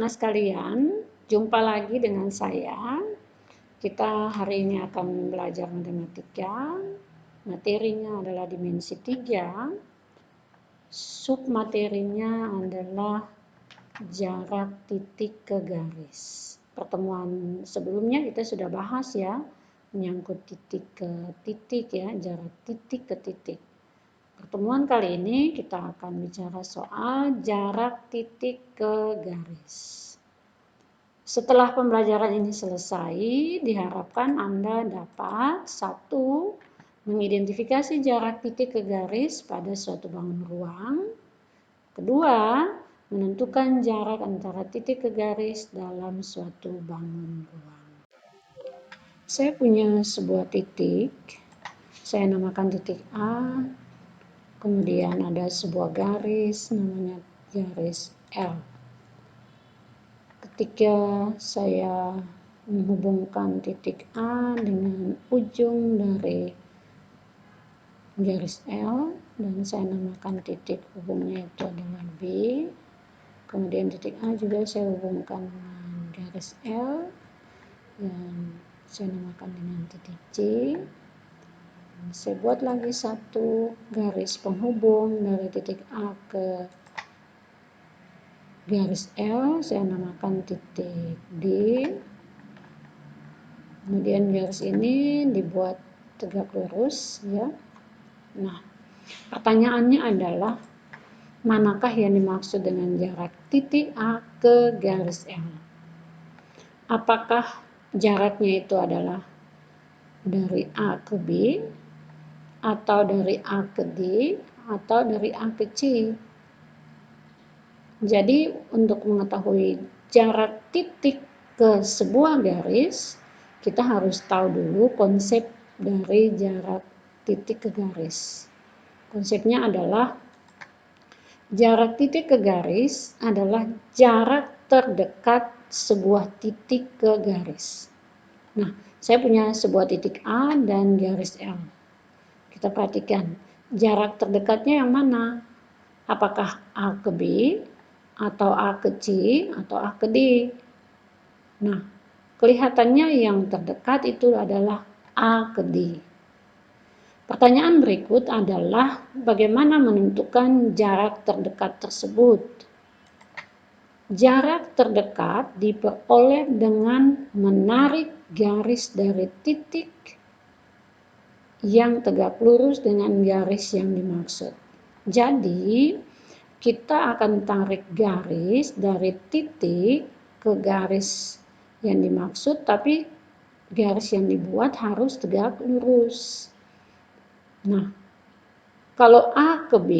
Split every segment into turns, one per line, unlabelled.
anak-anak sekalian, jumpa lagi dengan saya. Kita hari ini akan belajar matematika. Materinya adalah dimensi 3. Submaterinya adalah jarak titik ke garis. Pertemuan sebelumnya kita sudah bahas ya, menyangkut titik ke titik ya, jarak titik ke titik. Pertemuan kali ini kita akan bicara soal jarak titik ke garis. Setelah pembelajaran ini selesai, diharapkan Anda dapat 1. Mengidentifikasi jarak titik ke garis pada suatu bangun ruang. 2. Menentukan jarak antara titik ke garis dalam suatu bangun ruang. Saya punya sebuah titik, saya namakan titik A. Kemudian ada sebuah garis namanya garis L. Ketika saya menghubungkan titik A dengan ujung dari garis L dan saya namakan titik hubungnya itu adalah B. Kemudian titik A juga saya hubungkan dengan garis L dan saya namakan dengan titik C. Saya buat lagi satu garis penghubung dari titik A ke garis L, saya namakan titik D. Kemudian garis ini dibuat tegak lurus ya. Nah, pertanyaannya adalah manakah yang dimaksud dengan jarak titik A ke garis L? Apakah jaraknya itu adalah dari A ke B, atau dari A ke D, atau dari A ke C? Jadi untuk mengetahui jarak titik ke sebuah garis, kita harus tahu dulu konsep dari jarak titik ke garis. Konsepnya adalah jarak titik ke garis adalah jarak terdekat sebuah titik ke garis. Nah, saya punya sebuah titik A dan garis L. Kita perhatikan, jarak terdekatnya yang mana? Apakah A ke B, atau A ke C, atau A ke D? Nah, kelihatannya yang terdekat itu adalah A ke D. Pertanyaan berikut adalah bagaimana menentukan jarak terdekat tersebut? Jarak terdekat diperoleh dengan menarik garis dari titik yang tegak lurus dengan garis yang dimaksud. Jadi, kita akan tarik garis dari titik ke garis yang dimaksud, tapi garis yang dibuat harus tegak lurus. Nah, kalau A ke B,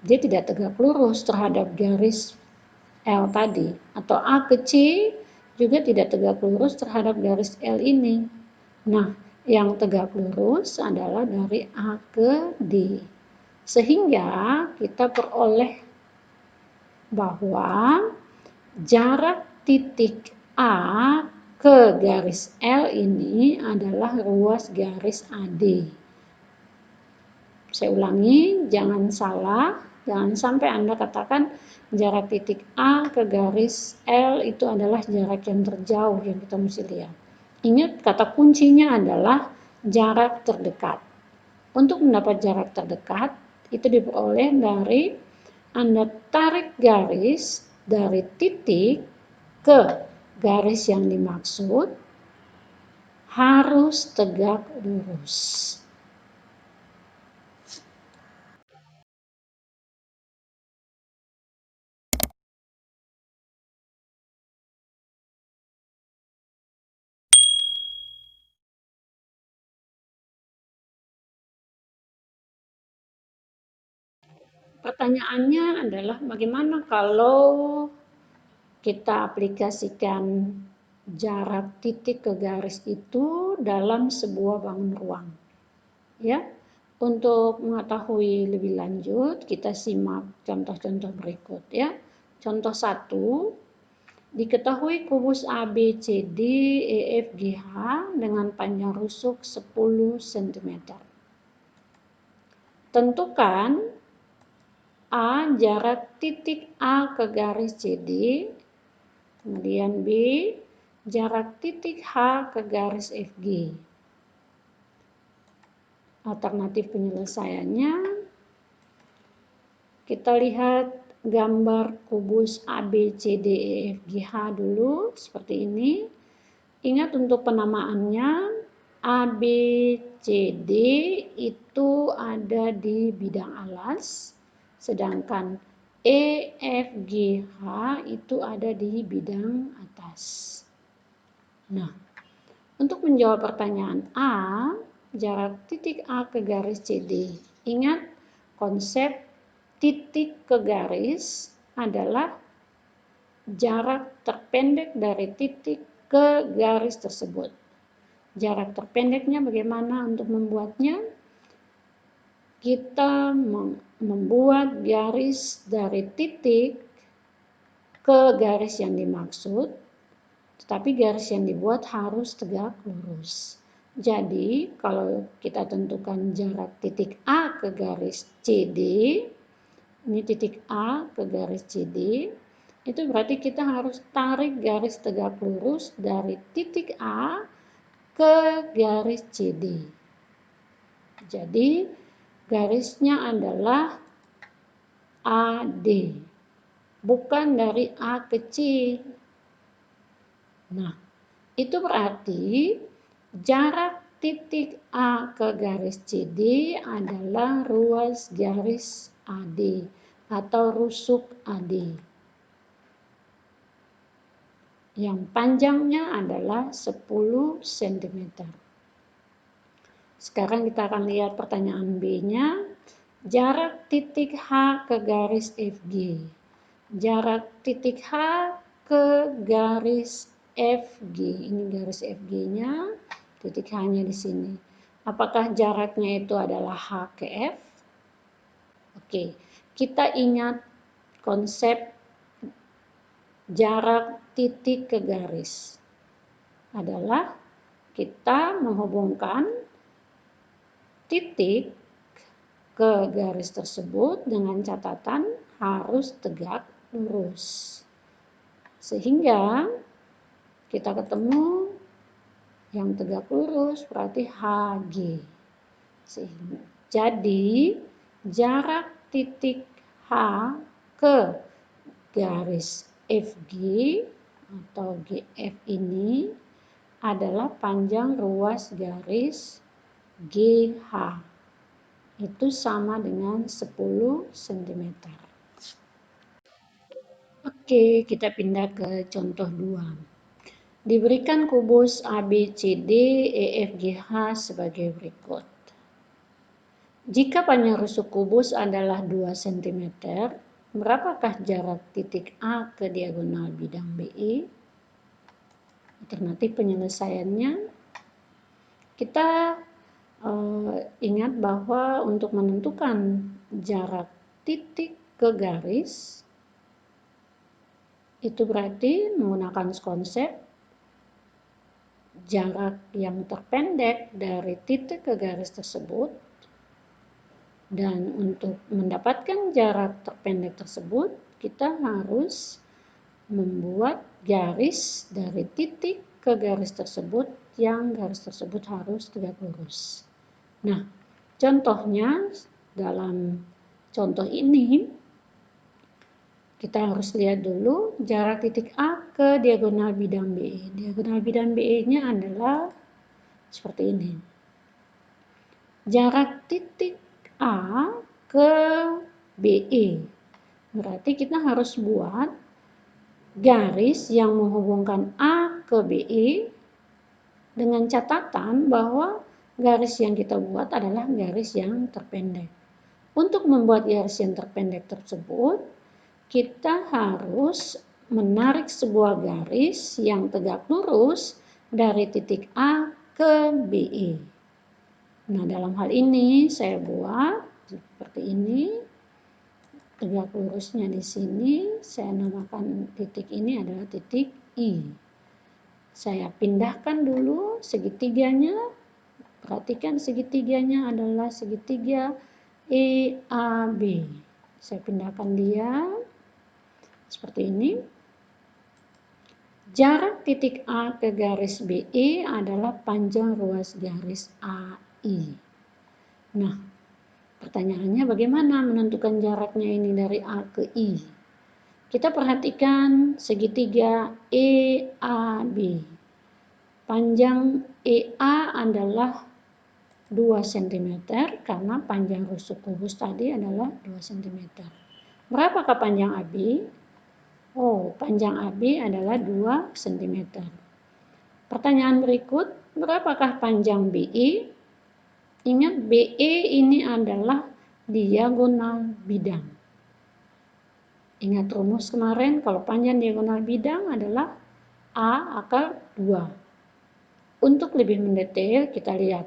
dia tidak tegak lurus terhadap garis L tadi, atau A ke C juga tidak tegak lurus terhadap garis L ini. Nah, yang tegak lurus adalah dari A ke D. Sehingga kita peroleh bahwa jarak titik A ke garis L ini adalah ruas garis AD. Saya ulangi, jangan salah, jangan sampai Anda katakan jarak titik A ke garis L itu adalah jarak yang terjauh yang kita mesti lihat. Ingat, kata kuncinya adalah jarak terdekat. Untuk mendapat jarak terdekat, itu diperoleh dari Anda tarik garis dari titik ke garis yang dimaksud harus tegak lurus. Pertanyaannya adalah bagaimana kalau kita aplikasikan jarak titik ke garis itu dalam sebuah bangun ruang. Ya, untuk mengetahui lebih lanjut, kita simak contoh-contoh berikut ya. Contoh 1, diketahui kubus ABCD EFGH dengan panjang rusuk 10 cm. Tentukan A jarak titik A ke garis CD, kemudian B jarak titik H ke garis FG. Alternatif penyelesaiannya, kita lihat gambar kubus ABCDEFGH dulu seperti ini. Ingat untuk penamaannya, ABCD itu ada di bidang alas, sedangkan EFGH itu ada di bidang atas. Nah, untuk menjawab pertanyaan A, jarak titik A ke garis CD. Ingat, konsep titik ke garis adalah jarak terpendek dari titik ke garis tersebut. Jarak terpendeknya bagaimana untuk membuatnya? Kita membuat garis dari titik ke garis yang dimaksud, tetapi garis yang dibuat harus tegak lurus. Jadi, kalau kita tentukan jarak titik A ke garis CD, ini titik A ke garis CD, itu berarti kita harus tarik garis tegak lurus dari titik A ke garis CD. Jadi, garisnya adalah AD, bukan dari A ke C. Nah, itu berarti jarak titik A ke garis CD adalah ruas garis AD atau rusuk AD. Yang panjangnya adalah 10 cm. Sekarang kita akan lihat pertanyaan B-nya. Jarak titik H ke garis FG. Jarak titik H ke garis FG. Ini garis FG-nya, titik H-nya di sini. Apakah jaraknya itu adalah H ke F? Oke, kita ingat konsep jarak titik ke garis adalah kita menghubungkan titik ke garis tersebut dengan catatan harus tegak lurus. Sehingga kita ketemu yang tegak lurus berarti HG. Jadi jarak titik H ke garis FG atau GF ini adalah panjang ruas garis GH. Itu sama dengan 10 cm. Oke, kita pindah ke contoh 2. Diberikan kubus ABCD EFGH sebagai berikut. Jika panjang rusuk kubus adalah 2 cm, berapakah jarak titik A ke diagonal bidang BE? Alternatif penyelesaiannya, kita ingat bahwa untuk menentukan jarak titik ke garis, itu berarti menggunakan konsep jarak yang terpendek dari titik ke garis tersebut. Dan untuk mendapatkan jarak terpendek tersebut, kita harus membuat garis dari titik ke garis tersebut yang garis tersebut harus tegak lurus. Nah, contohnya dalam contoh ini kita harus lihat dulu jarak titik A ke diagonal bidang BE. Diagonal bidang BE-nya adalah seperti ini. Jarak titik A ke BE. Berarti kita harus buat garis yang menghubungkan A ke BE dengan catatan bahwa garis yang kita buat adalah garis yang terpendek. Untuk membuat garis yang terpendek tersebut, kita harus menarik sebuah garis yang tegak lurus dari titik A ke BE. Nah, dalam hal ini saya buat seperti ini. Tegak lurusnya di sini, saya namakan titik ini adalah titik I. Saya pindahkan dulu segitiganya. Perhatikan segitiganya adalah segitiga EAB. Saya pindahkan dia seperti ini. Jarak titik A ke garis BE adalah panjang ruas garis AI. Nah, pertanyaannya bagaimana menentukan jaraknya ini dari A ke I? Kita perhatikan segitiga EAB. Panjang EA adalah 2 cm karena panjang rusuk kubus tadi adalah 2 cm. Berapakah panjang AB? Oh, panjang AB adalah 2 cm. Pertanyaan berikut, berapakah panjang BE? Ingat, BE ini adalah diagonal bidang. Ingat rumus kemarin, kalau panjang diagonal bidang adalah A akar 2. Untuk lebih mendetail kita lihat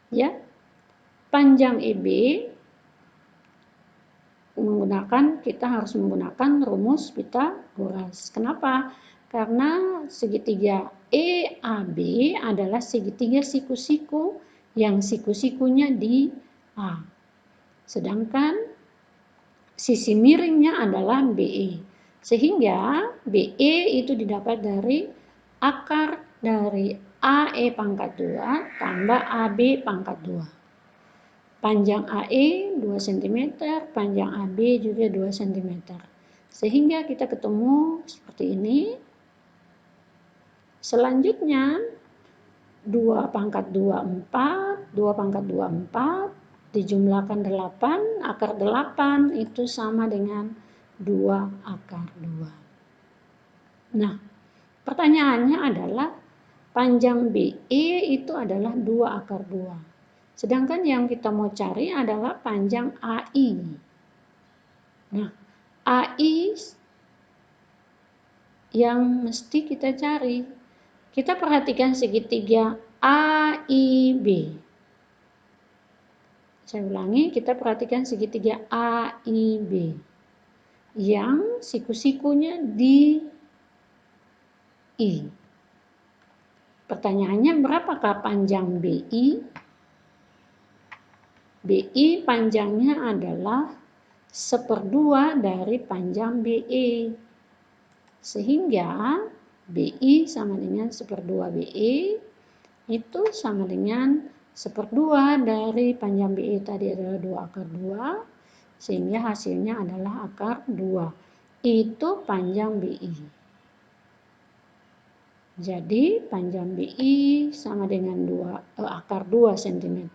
ya, panjang EB kita harus menggunakan rumus Pythagoras. Kenapa? Karena segitiga EAB adalah segitiga siku-siku yang siku-sikunya di A. Sedangkan sisi miringnya adalah BE. Sehingga BE itu didapat dari akar dari AE pangkat 2 tambah AB pangkat 2. Panjang AE 2 cm, panjang AB juga 2 cm. Sehingga kita ketemu seperti ini. Selanjutnya 2 pangkat 2 4, 2 pangkat 2 4, dijumlahkan 8, akar 8 itu sama dengan 2 akar 2. Nah, pertanyaannya adalah panjang BE itu adalah 2 akar 2. Sedangkan yang kita mau cari adalah panjang AI. Nah, AI yang mesti kita cari. Kita perhatikan segitiga AIB. Saya ulangi, kita perhatikan segitiga AIB. Yang siku-sikunya di I. Pertanyaannya, berapakah panjang BI? BI panjangnya adalah 1/2 dari panjang BE. Sehingga BI sama dengan 1/2 BE itu sama dengan 1/2 dari panjang BE tadi adalah 2 akar 2. Sehingga hasilnya adalah akar 2. Itu panjang BI. Jadi panjang BI sama dengan akar 2 cm.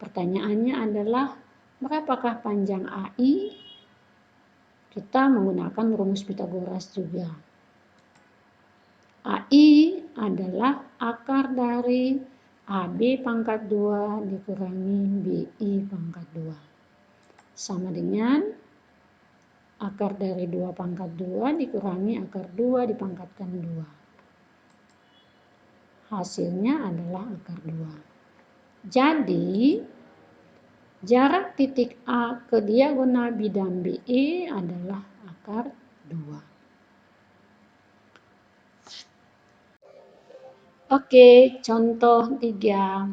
Pertanyaannya adalah berapakah panjang AI? Kita menggunakan rumus Pythagoras juga. AI adalah akar dari AB pangkat 2 dikurangi BI pangkat 2. Sama dengan akar dari 2 pangkat 2 dikurangi akar 2 dipangkatkan 2. Hasilnya adalah akar 2. Jadi, jarak titik A ke diagonal bidang BE adalah akar 2. Oke, contoh 3.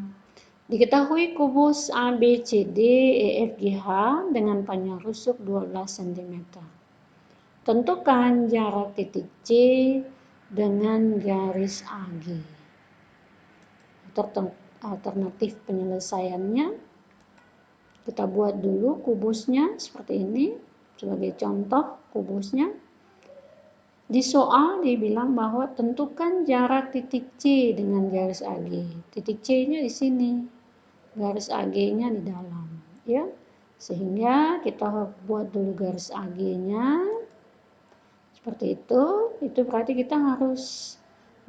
Diketahui kubus ABCD EFGH dengan panjang rusuk 12 cm. Tentukan jarak titik C dengan garis AG. Alternatif penyelesaiannya, kita buat dulu kubusnya seperti ini sebagai contoh kubusnya. Di soal dibilang bahwa tentukan jarak titik C dengan garis AG. Titik C-nya di sini, garis AG-nya di dalam, ya. Sehingga kita buat dulu garis AG-nya seperti itu. Itu berarti kita harus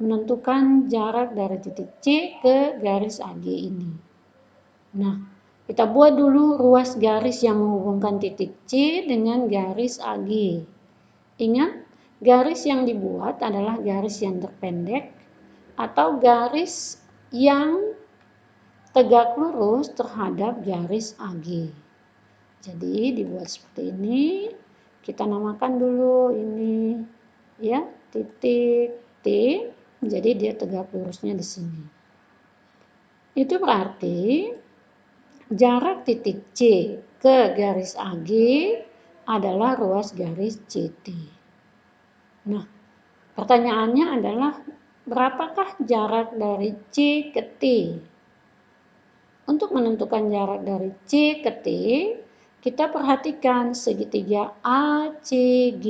menentukan jarak dari titik C ke garis AG ini. Nah, kita buat dulu ruas garis yang menghubungkan titik C dengan garis AG. Ingat, garis yang dibuat adalah garis yang terpendek atau garis yang tegak lurus terhadap garis AG. Jadi dibuat seperti ini. Kita namakan dulu ini ya, titik T. Jadi dia tegak lurusnya di sini. Itu berarti jarak titik C ke garis AG adalah ruas garis CT. Nah, pertanyaannya adalah berapakah jarak dari C ke T? Untuk menentukan jarak dari C ke T, kita perhatikan segitiga ACG.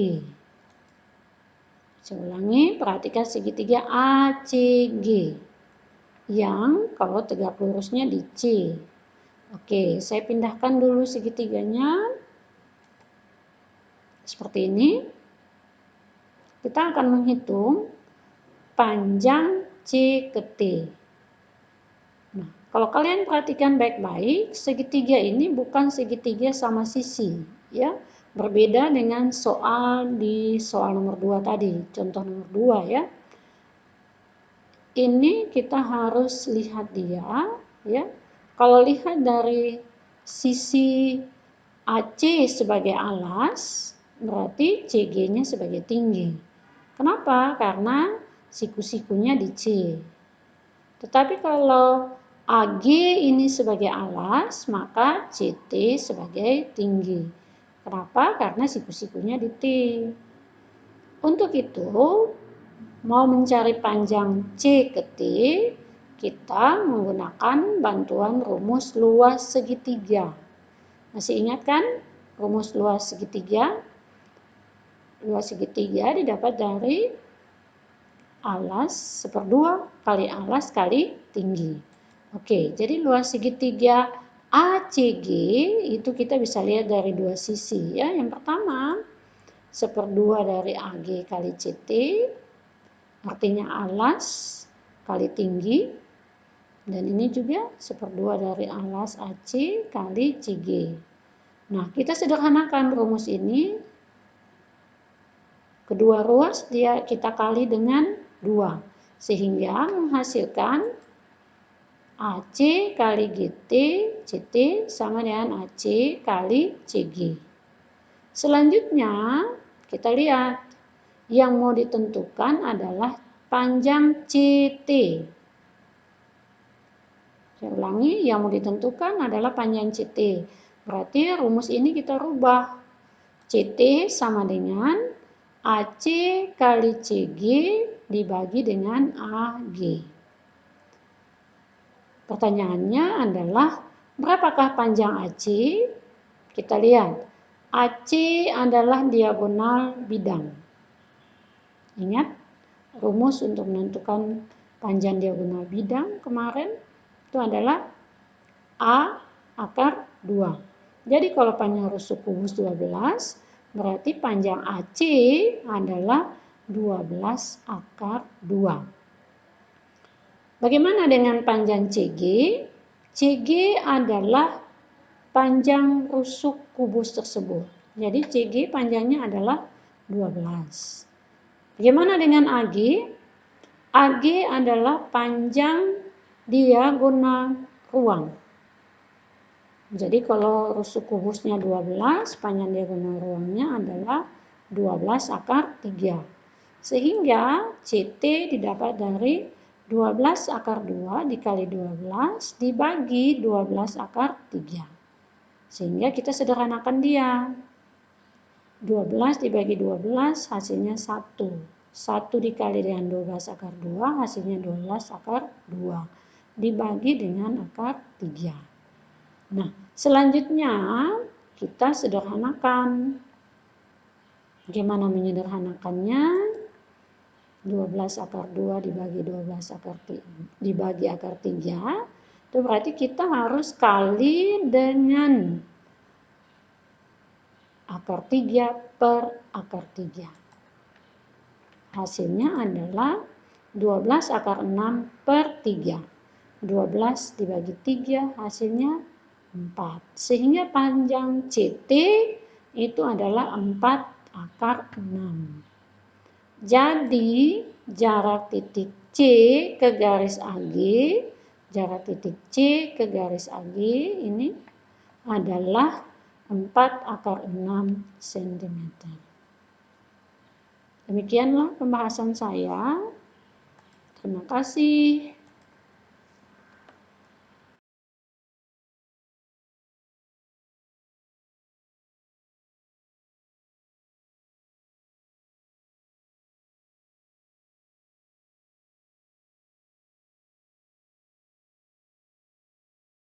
Saya ulangi, perhatikan segitiga ACG yang kalau tegak lurusnya di C. Oke, saya pindahkan dulu segitiganya. Seperti ini. Kita akan menghitung panjang C ke T. Nah, kalau kalian perhatikan baik-baik, segitiga ini bukan segitiga sama sisi, ya. Berbeda dengan soal di soal nomor 2 tadi, contoh nomor 2 ya. Ini kita harus lihat dia, ya. Kalau lihat dari sisi AC sebagai alas, berarti CG-nya sebagai tinggi. Kenapa? Karena siku-sikunya di C. Tetapi kalau AG ini sebagai alas, maka CT sebagai tinggi. Kenapa? Karena siku-sikunya di T. Untuk itu, mau mencari panjang C ke T, kita menggunakan bantuan rumus luas segitiga. Masih ingat kan rumus luas segitiga? Luas segitiga didapat dari alas seperdua kali alas kali tinggi. Oke, jadi luas segitiga ACG itu kita bisa lihat dari dua sisi ya. Yang pertama, seperdua dari AG kali CT, artinya alas kali tinggi. Dan ini juga seperdua dari alas AC kali CG. Nah, kita sederhanakan rumus ini. Kedua ruas dia kita kali dengan 2. Sehingga menghasilkan AC kali GT, CT sama dengan AC kali CG. Selanjutnya kita lihat yang mau ditentukan adalah panjang CT. Saya ulangi, yang mau ditentukan adalah panjang CT. Berarti rumus ini kita rubah. CT sama dengan AC kali CG dibagi dengan AG. Pertanyaannya adalah berapakah panjang AC? Kita lihat. AC adalah diagonal bidang. Ingat rumus untuk menentukan panjang diagonal bidang kemarin itu adalah A akar 2. Jadi kalau panjang rusuk kubus 12, berarti panjang AC adalah 12 akar 2. Bagaimana dengan panjang CG? CG adalah panjang rusuk kubus tersebut. Jadi CG panjangnya adalah 12. Bagaimana dengan AG? AG adalah panjang diagonal ruang. Jadi kalau rusuk kubusnya 12, panjang diagonal ruangnya adalah 12 akar 3. Sehingga CT didapat dari 12 akar 2 dikali 12 dibagi 12 akar 3. Sehingga kita sederhanakan dia. 12 dibagi 12 hasilnya 1. 1 dikali dengan 12 akar 2 hasilnya 12 akar 2. Dibagi dengan akar 3. Nah, selanjutnya kita sederhanakan. Bagaimana menyederhanakannya? 12 akar 2 dibagi 12 akar 3, dibagi akar 3. Itu berarti kita harus kali dengan akar 3 per akar 3. Hasilnya adalah 12 akar 6 per 3. 12 dibagi 3 hasilnya 4. Sehingga panjang CT itu adalah 4 akar 6. Jadi jarak titik C ke garis AG, jarak titik C ke garis AG ini adalah 4 akar 6 cm. Demikianlah pembahasan saya. Terima kasih.